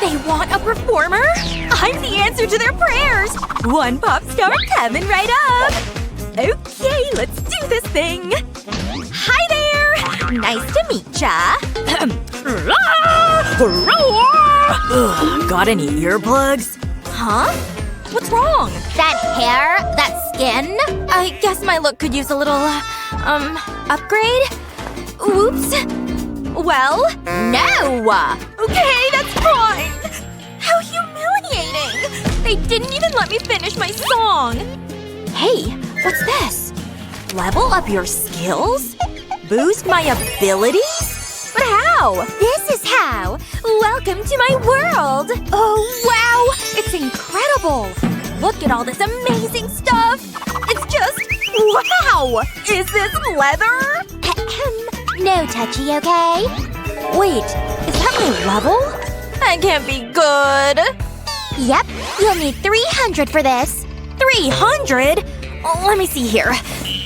They want a performer? I'm the answer to their prayers! One pop star coming right up! Okay, let's do this thing! Hi there! Nice to meet ya! Ugh, got any earplugs? Huh? What's wrong? That hair? That skin? I guess my look could use a little, upgrade? Oops. Well, No! okay, that's fine! How humiliating! They didn't even let me finish my song! Hey, what's this? Level up your skills? Boost my abilities? But how? This is how! Welcome to my world! Oh, wow! It's incredible! Look at all this amazing stuff! It's just… wow! Is this leather? No touchy, okay? Wait, is that my level? That can't be good. Yep, you'll need 300 for this. 300? Let me see here.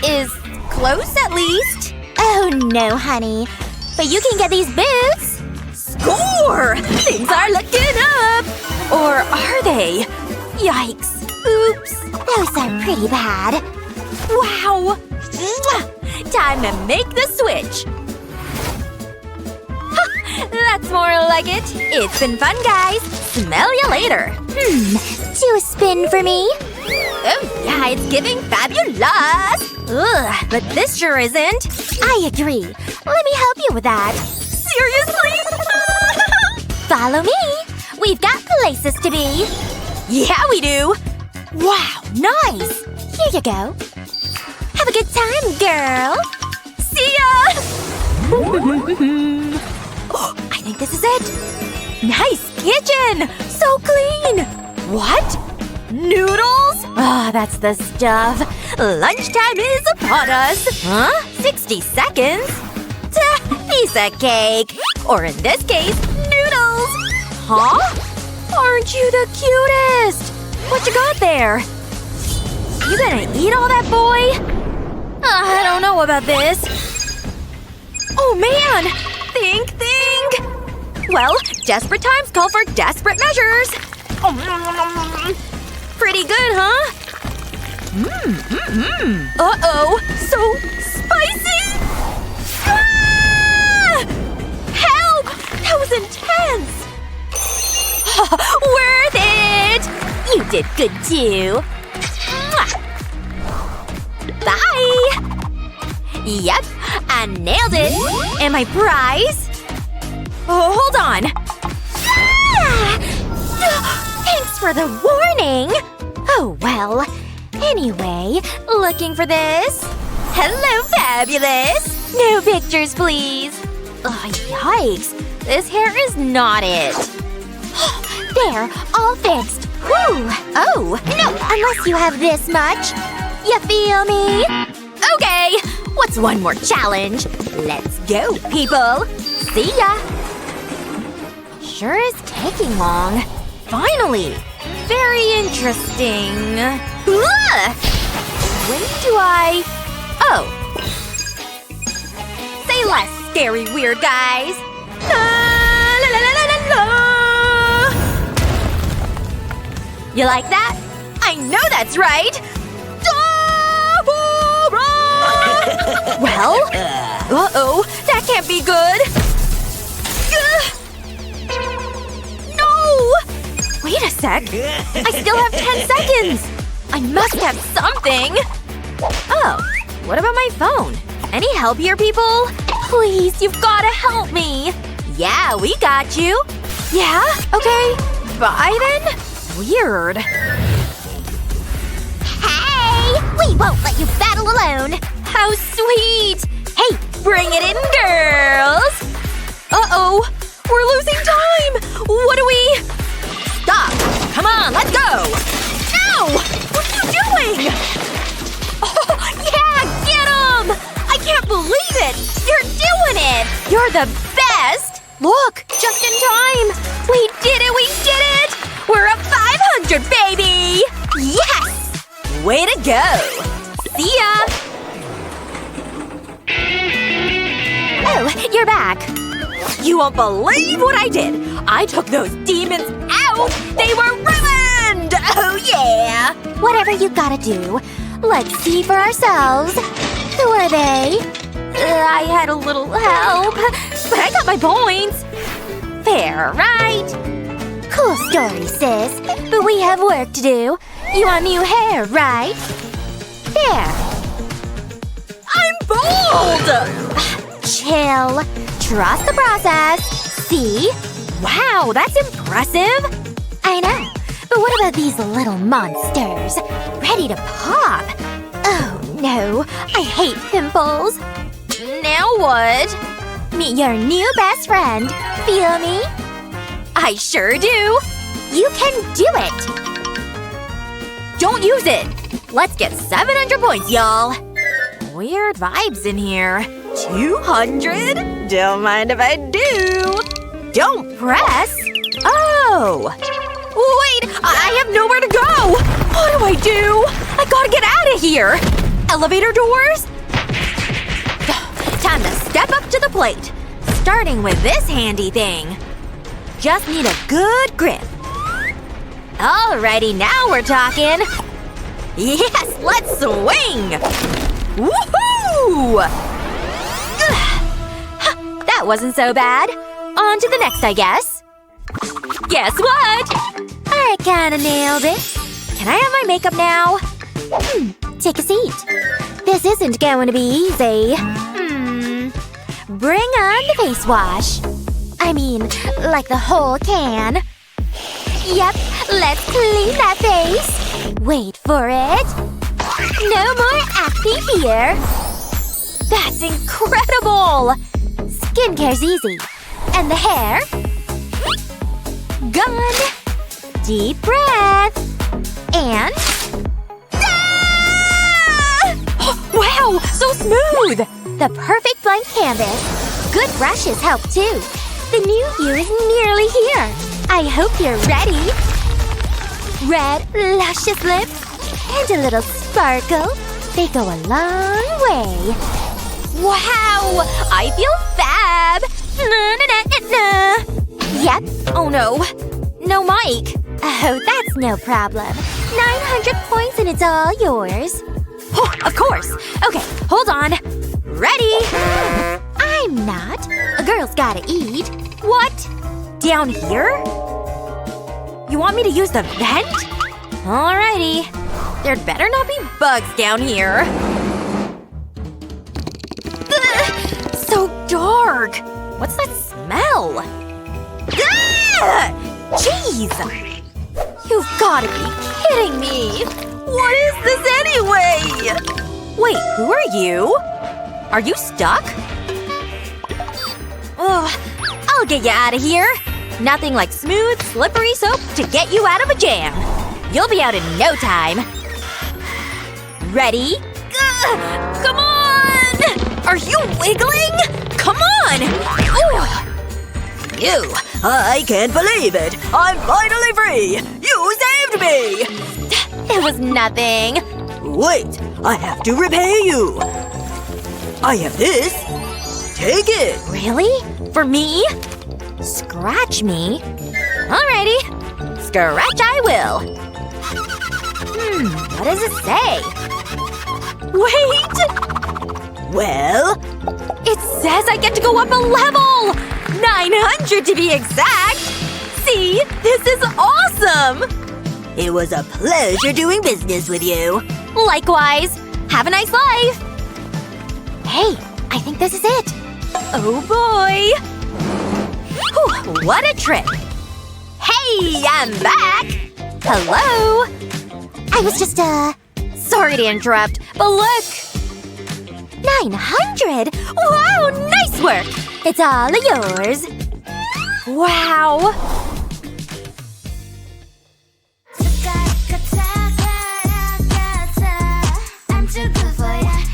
Is close at least? Oh no, honey. But you can get these boots! Score! Things are looking up! Or are they? Yikes. Oops. Those are pretty bad. Wow! Mwah! Time to make the switch! That's more like it. It's been fun, guys. Smell you later. Do a spin for me? Oh yeah, it's giving fabulous! Ugh, but this sure isn't. I agree. Let me help you with that. Seriously? Follow me. We've got places to be. Yeah, we do! Wow, nice! Here you go. Have a good time, girl! See ya! Oh, I think this is it. Nice kitchen! So clean! What? Noodles? Ah, that's the stuff. Lunchtime is upon us. Huh? 60 seconds? Piece of cake. Or in this case, noodles. Huh? Aren't you the cutest? What you got there? You gonna eat all that, boy? I don't know about this. Oh man! Think! Well, desperate times call for desperate measures. Pretty good, huh? Uh-oh. So spicy! Ah! Help! That was intense! Worth it! You did good too. Bye! Yep, I nailed it! And my prize? Oh, hold on! Thanks for the warning! Oh well. Anyway, looking for this? Hello, fabulous! No pictures, please! Oh, yikes. This hair is not it. There, all fixed. Woo! Oh! No, unless you have this much. You feel me? Okay! What's one more challenge? Let's go, people! See ya! Sure is taking long. Finally! Very interesting. Ugh! When do I… oh. Say less, scary weird guys! La, la, la, la, la, la. You like that? I know that's right! Well? Uh-oh. That can't be good. No! Wait a sec. I still have 10 seconds. I must have something. Oh. What about my phone? Any help here, people? Please, you've gotta help me. Yeah, we got you. Yeah? Okay. Bye then? Weird. Hey! We won't let you battle alone! How sweet! Hey, bring it in, girls! Uh-oh! We're losing time! What do we… Stop! Come on, let's go! No! What are you doing? Oh, yeah! Get him! I can't believe it! You're doing it! You're the best! Look! Just in time! We did it! We did it! We're up 500, baby! Yes! Way to go! See ya! Oh, you're back. You won't believe what I did! I took those demons out, they were ruined! Oh yeah! Whatever you gotta do. Let's see for ourselves. Who are they? I had a little help, but I got my points. Fair, right? Cool story, sis. But we have work to do. You want new hair, right? There. I'm bold! Chill. Trust the process. See? Wow, that's impressive! I know. But what about these little monsters? Ready to pop. Oh, no. I hate pimples. Now what? Meet your new best friend. Feel me? I sure do! You can do it! Don't use it! Let's get 700 points, y'all! Weird vibes in here. 200? Don't mind if I do. Don't press! Oh! Wait! I have nowhere to go! What do I do? I gotta get out of here! Elevator doors? Time to step up to the plate. Starting with this handy thing. Just need a good grip. Alrighty, now we're talking. Yes, let's swing! Woohoo! That wasn't so bad. On to the next, I guess. Guess what? I kinda nailed it. Can I have my makeup now? Take a seat. This isn't going to be easy. Bring on the face wash. I mean, like the whole can. Yep, let's clean that face. Wait for it. No more acne here. That's incredible! Skincare's easy. And the hair? Gone. Deep breath. And… Ah! Wow, so smooth! The perfect blank canvas. Good brushes help too. The new you is nearly here. I hope you're ready. Red, luscious lips. And a little sparkle. They go a long way. Wow! I feel fab! Na-na-na-na-na. Yep. Oh no. No mic. Oh, that's no problem. 900 points and it's all yours. Oh, of course. Okay, hold on. Ready? I'm not. A girl's gotta eat. What? Down here? You want me to use the vent? Alrighty. There'd better not be bugs down here. Ugh, so dark. What's that smell? Ah! Jeez! You've gotta be kidding me! What is this anyway? Wait, who are you? Are you stuck? Ugh, I'll get you out of here. Nothing like smooth, slippery soap to get you out of a jam. You'll be out in no time. Ready? Ugh, come on! Are you wiggling? Come on! Ooh. You! I can't believe it! I'm finally free! You saved me! It was nothing. Wait, I have to repay you. I have this. Take it. Really? For me? Scratch me? Alrighty. Scratch I will. What does it say? Wait! Well… It says I get to go up a level! 900 to be exact! See? This is awesome! It was a pleasure doing business with you. Likewise. Have a nice life. Hey, I think this is it. Oh boy. Whew, what a trip. Hey, I'm back! Hello? I was just, Sorry to interrupt, but look! 900! Wow, nice work! It's all yours. Wow.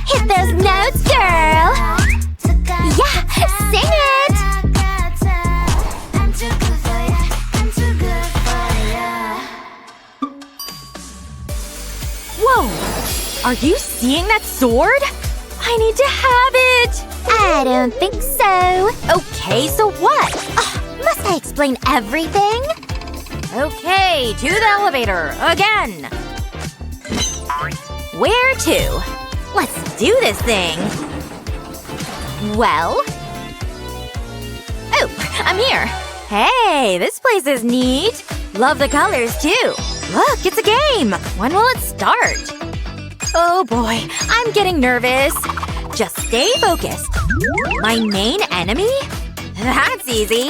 Hit those notes, girl! Yeah, sing it! Whoa! Are you seeing that sword? I need to have it! I don't think so. Okay, so what? Must I explain everything? Okay, to the elevator, again! Where to? Let's do this thing! Well? Oh, I'm here! Hey, this place is neat! Love the colors, too! Look, it's a game! When will it start? Oh boy, I'm getting nervous. Just stay focused. My main enemy? That's easy.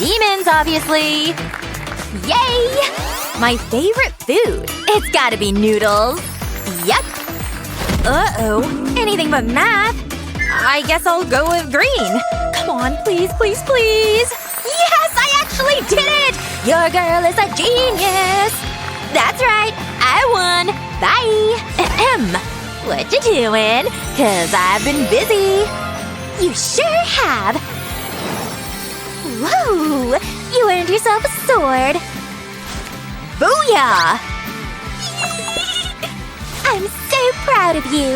Demons, obviously. Yay! My favorite food. It's gotta be noodles. Yep. Uh-oh. Anything but math. I guess I'll go with green. Come on, please, please, please. Yes, I actually did it! Your girl is a genius! That's right, I won! Bye! Ahem. What you doing? 'Cause I've been busy. You sure have! Whoa! You earned yourself a sword! Booyah! I'm so proud of you.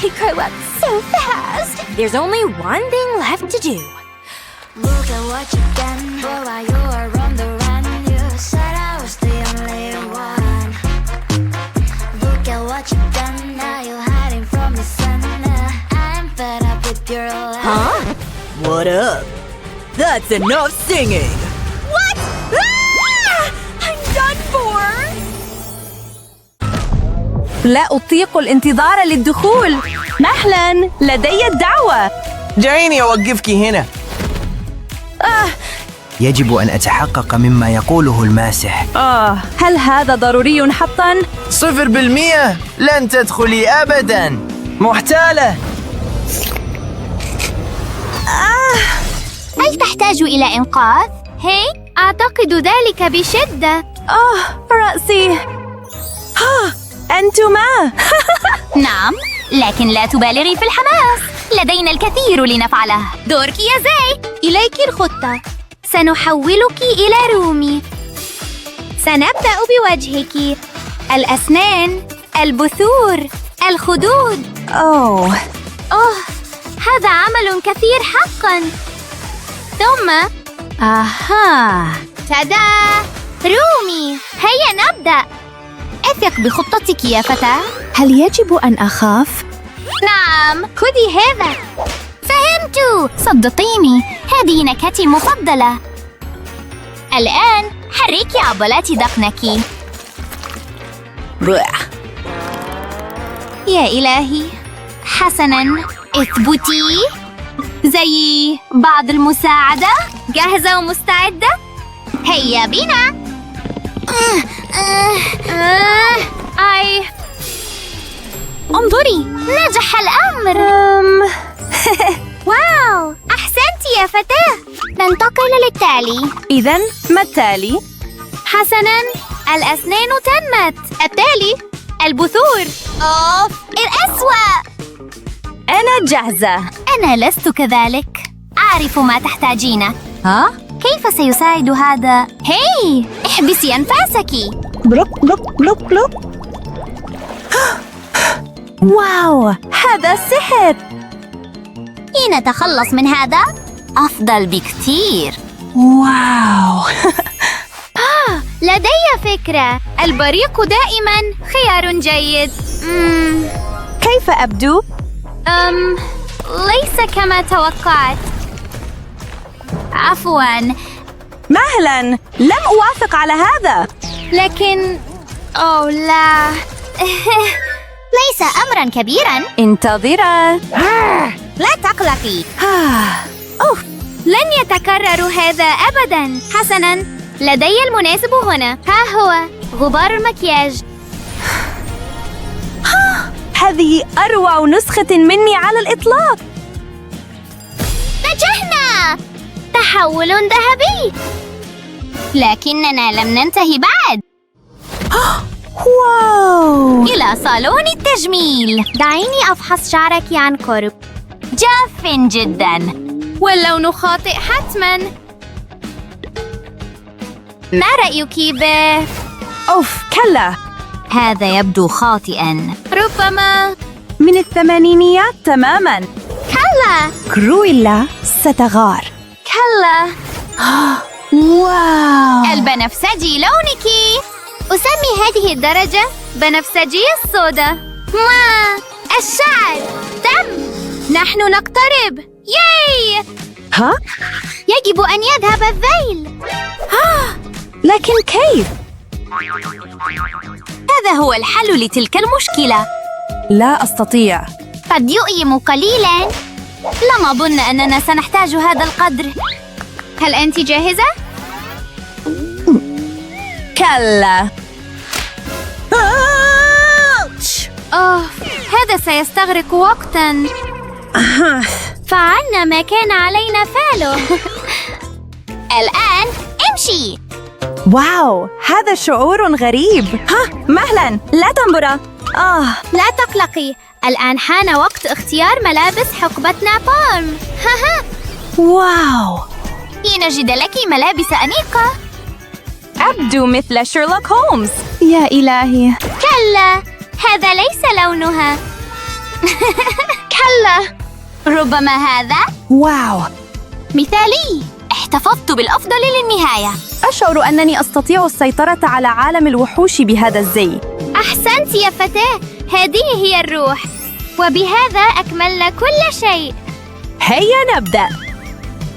You grow up so fast. There's only one thing left to do. Look at what you've done, boy, while you were on the run. You said I was the only one. Look at what you've done, now you're hiding from the sun. I'm fed up with your life. Huh? What up? That's enough singing! What? Ah! I'm done for! لا أطيق الانتظار للدخول. مهلا، لدي الدعوة. دعيني أوقفك هنا. يجب أن أتحقق مما يقوله الماسح. هل هذا ضروري حقا؟ 0%. لن تدخلي أبدا. محتالة. هل تحتاج إلى إنقاذ؟ هي، أعتقد ذلك بشدة. رأسي. أنتما. نعم، لكن لا تبالغي في الحماس. لدينا الكثير لنفعله. دورك يا زي. إليك الخطة. سنحولك إلى رومي. سنبدأ بوجهك. الأسنان، البثور، الخدود. أوه، هذا عمل كثير حقاً. ثم تادا! رومي، هيا نبدأ. أثق بخطتك يا فتاة. هل يجب أن أخاف؟ نعم، خذي هذا. فهمت. صدقيني، هذه نكهتي المفضلة. الآن حركي عضلات ذقنك. يا إلهي. حسناً، اثبتي. زي بعض المساعدة. جاهزة ومستعدة؟ هيا بنا. انظري، نجح الأمر. واو، أحسنت يا فتاة. ننتقل للتالي. إذن ما التالي؟ حسناً، الأسنان تمت. التالي البثور. الأسوأ. أنا جاهزة. أنا لست كذلك. أعرف ما تحتاجينه. كيف سيساعد هذا؟ هاي، احبسي أنفاسك. بلوك بلوك بلوك بلوك. واو، هذا سحر. نتخلص من هذا؟ أفضل بكثير. واو. لدي فكرة. البريق دائما خيار جيد. كيف أبدو؟ ليس كما توقعت. عفواً. مهلا، لم أوافق على هذا. لكن لا. ليس أمراً كبيراً. انتظرا. لا تقلقي. لن يتكرر هذا أبداً. حسناً، لدي المناسب هنا. ها هو غبار المكياج. هذه أروع نسخة مني على الإطلاق. نجحنا! تحول ذهبي. لكننا لم ننتهي بعد. واو. إلى صالون التجميل. دعيني أفحص شعرك عن قرب. جاف جداً. واللون خاطئ حتماً. ما رأيك به؟ كلا. هذا يبدو خاطئاً. ربما من الثمانينيات تماماً. كلا. كرويلا ستغار. كلا. واو. البنفسجي لونك. أسمي هذه الدرجة بنفسجي الصودا. الشعر. تم. نحن نقترب. ياي. ها؟ يجب أن يذهب الذيل. لكن كيف؟ هذا هو الحل لتلك المشكلة. لا أستطيع. قد يؤيم قليلاً. لم أظن أننا سنحتاج هذا القدر. هل أنت جاهزة؟ كلا. هذا سيستغرق وقتاً. فعلنا ما كان علينا فعله. الآن امشي. واو، هذا شعور غريب. مهلا، لا تنبرا. لا تقلقي، الآن حان وقت اختيار ملابس حقبة نابالم. واو، لنجد لك ملابس أنيقة. أبدو مثل شيرلوك هولمز. يا إلهي. كلا، هذا ليس لونها. كلا. ربما هذا واو، مثالي. احتفظت بالأفضل للنهاية. أشعر أنني أستطيع السيطرة على عالم الوحوش بهذا الزي. أحسنت يا فتاة، هذه هي الروح. وبهذا أكملنا كل شيء. هيا نبدأ.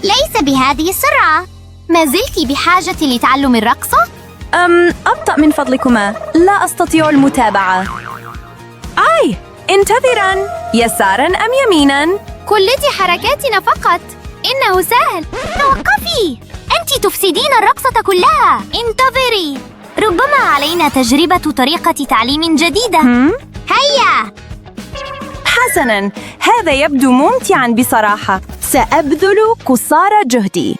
ليس بهذه السرعة. ما زلت بحاجة لتعلم الرقصة؟ أبطأ من فضلكما، لا أستطيع المتابعة. انتظراً، يساراً أم يميناً؟ قلدي حركاتنا فقط، إنه سهل. توقفي، أنت تفسدين الرقصة كلها. انتظري، ربما علينا تجربة طريقة تعليم جديدة. هيا. حسناً، هذا يبدو ممتعاً بصراحة. سأبذل قصارى جهدي.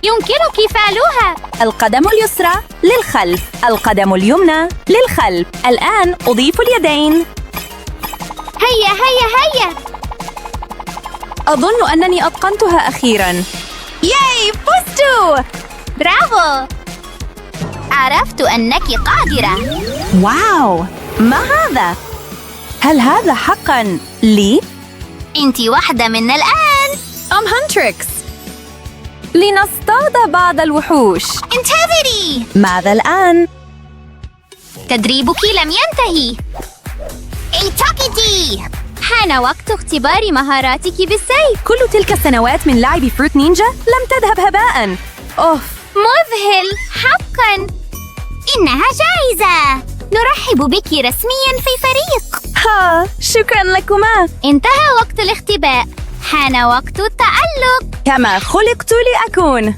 يمكنك فعلها. القدم اليسرى للخلف، القدم اليمنى للخلف. الآن أضيف اليدين. هيا هيا هيا. أظن أنني أتقنتها أخيراً. ياي، فزت! برافو. عرفت أنك قادرة. واو، ما هذا؟ هل هذا حقاً لي؟ أنت واحدة منا الآن. هانتريكس. لنصطاد بعض الوحوش. انتظري، ماذا الآن؟ تدريبك لم ينتهي. التقطي. حان وقت اختبار مهاراتك بالسيف. كل تلك السنوات من لعب فروت نينجا لم تذهب هباءً. مذهل حقاً. إنها جائزة. نرحب بك رسمياً في فريق. شكراً لكما. انتهى وقت الاختباء، حان وقت التألق. كما خلقت لأكون.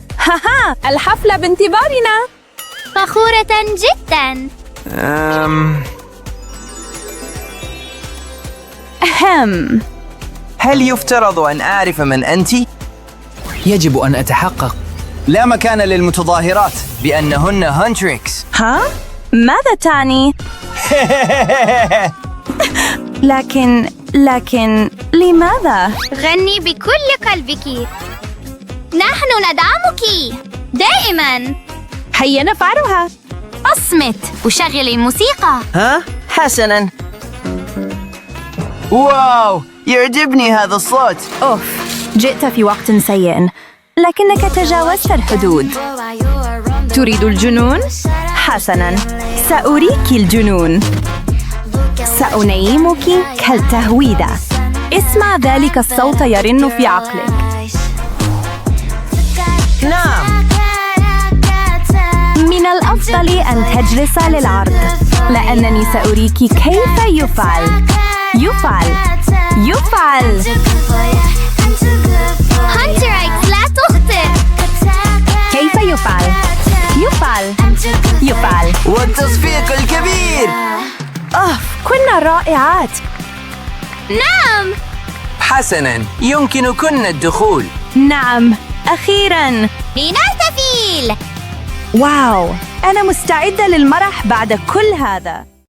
الحفلة بانتظارنا. فخورة جداً. هل يفترض أن أعرف من أنت؟ يجب أن أتحقق. لا مكان للمتظاهرات بأنهن هانتريكس. ماذا تعني؟ لكن لماذا؟ غني بكل قلبك. نحن ندعمك دائماً. هيا نفعلها. أصمت وشغل الموسيقى. حسناً. واو، يعجبني هذا الصوت. جئت في وقت سيء، لكنك تجاوزت الحدود. تريد الجنون؟ حسناً، سأريك الجنون. سأنيمك كالتهويدة. اسمع ذلك الصوت يرن في عقلك. نعم. من الأفضل أن تجلس للعرض، لأنني سأريك كيف يفعل. هانتريكس، لا تخطئ. كيف يفعل. والتصفيق الكبير. كنا رائعات. نعم. حسناً، يمكنكن الدخول. نعم، أخيراً. لنحتفل. واو، أنا مستعدة للمرح بعد كل هذا.